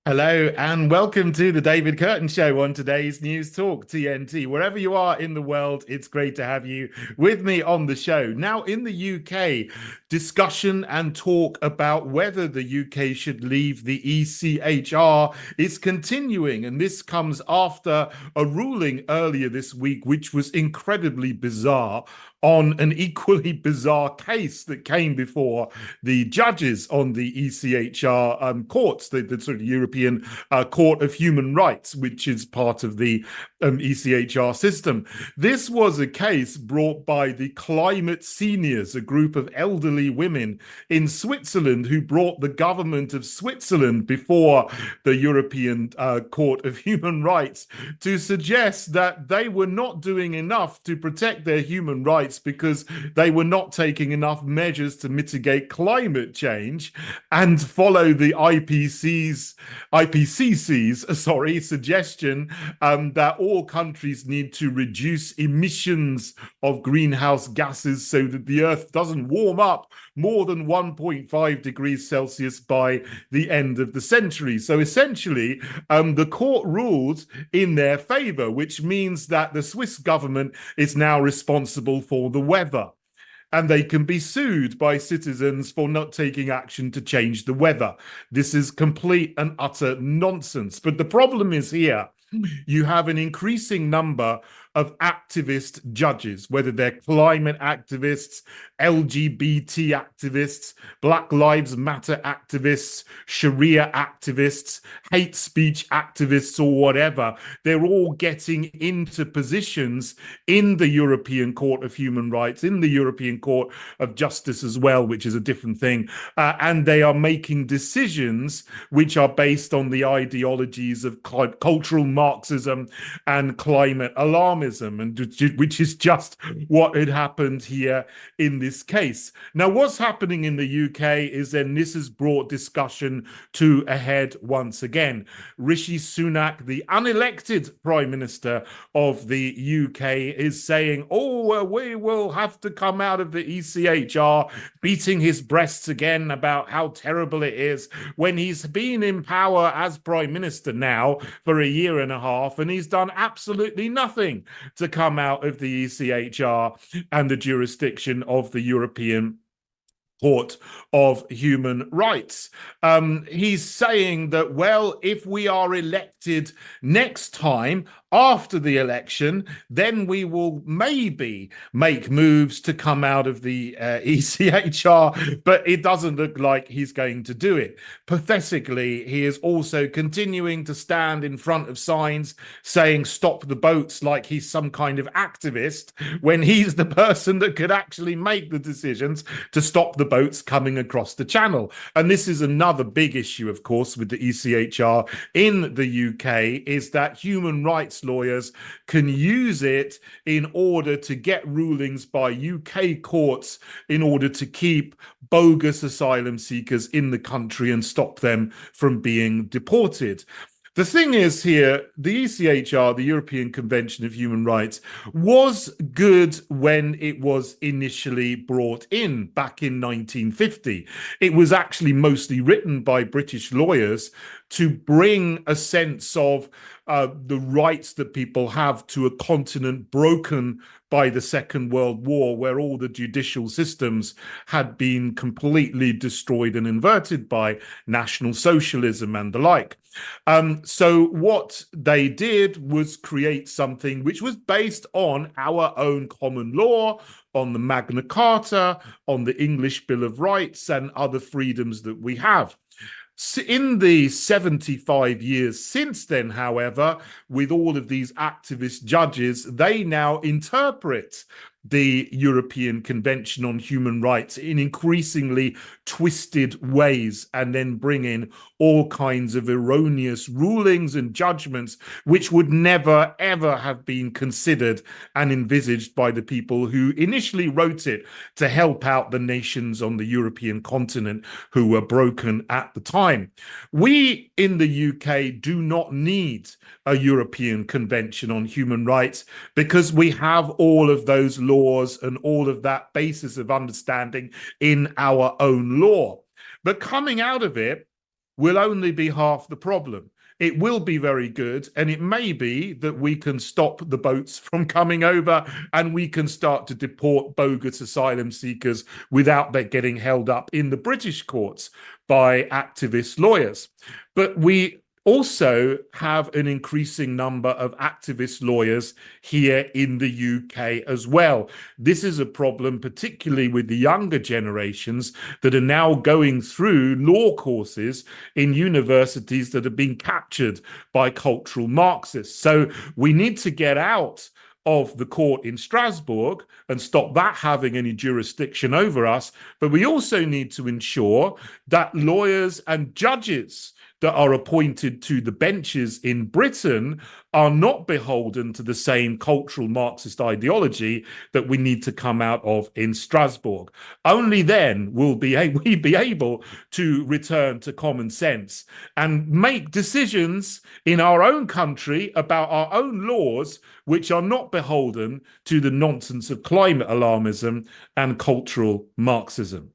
Hello and welcome to the David Kurten Show on today's News Talk TNT. Wherever you are in the world, it's great to have you with me on the show. Now, in the UK, discussion and talk about whether the UK should leave the ECHR is continuing, and this comes after a ruling earlier this week, which was incredibly bizarre on an equally bizarre case that came before the judges on the ECHR courts, the sort of European Court of Human Rights, which is part of the ECHR system. This was a case brought by the Climate Seniors, a group of elderly women in Switzerland who brought the government of Switzerland before the European Court of Human Rights to suggest that they were not doing enough to protect their human rights because they were not taking enough measures to mitigate climate change and follow the IPCC's suggestion that all countries need to reduce emissions of greenhouse gases so that the Earth doesn't warm up more than 1.5 degrees Celsius by the end of the century. So essentially, the court ruled in their favor, which means that the Swiss government is now responsible for the weather. And they can be sued by citizens for not taking action to change the weather. This is complete and utter nonsense. But the problem is here, you have an increasing number of activist judges, whether they're climate activists, LGBT activists, Black Lives Matter activists, Sharia activists, hate speech activists, or whatever. They're all getting into positions in the European Court of Human Rights, in the European Court of Justice as well, which is a different thing. And they are making decisions which are based on the ideologies of cultural Marxism and climate alarmism, and which is just what had happened here in this case. Now, what's happening in the UK is then this has brought discussion to a head once again. Rishi Sunak, the unelected Prime Minister of the UK, is saying, we will have to come out of the ECHR, beating his breasts again about how terrible it is, when he's been in power as Prime Minister now for a year and a half, and he's done absolutely nothing to come out of the ECHR and the jurisdiction of the European Court of Human Rights. He's saying that, well, if we are elected next time after the election, then we will maybe make moves to come out of the ECHR, but it doesn't look like he's going to do it. Pathetically, he is also continuing to stand in front of signs saying stop the boats, like he's some kind of activist, when he's the person that could actually make the decisions to stop the boats coming across the channel. And this is another big issue, of course, with the ECHR in the UK, is that human rights lawyers can use it in order to get rulings by UK courts in order to keep bogus asylum seekers in the country and stop them from being deported. The thing is here, the ECHR, the European Convention of Human Rights, was good when it was initially brought in back in 1950. It was actually mostly written by British lawyers to bring a sense of the rights that people have to a continent broken by the Second World War, where all the judicial systems had been completely destroyed and inverted by National Socialism and the like. So what they did was create something which was based on our own common law, on the Magna Carta, on the English Bill of Rights, and other freedoms that we have. In the 75 years since then, however, with all of these activist judges, they now interpret the European Convention on Human Rights in increasingly twisted ways, and then bring in all kinds of erroneous rulings and judgments which would never, ever have been considered and envisaged by the people who initially wrote it to help out the nations on the European continent who were broken at the time. We in the UK do not need a European Convention on Human Rights because we have all of those laws and all of that basis of understanding in our own law. But coming out of it, will only be half the problem. It will be very good, and it may be that we can stop the boats from coming over and we can start to deport bogus asylum seekers without their getting held up in the British courts by activist lawyers. But we also have an increasing number of activist lawyers here in the UK as well. This is a problem, particularly with the younger generations that are now going through law courses in universities that have been captured by cultural Marxists. So we need to get out of the court in Strasbourg and stop that having any jurisdiction over us. But we also need to ensure that lawyers and judges that are appointed to the benches in Britain are not beholden to the same cultural Marxist ideology that we need to come out of in Strasbourg. Only then will we be able to return to common sense and make decisions in our own country about our own laws, which are not beholden to the nonsense of climate alarmism and cultural Marxism.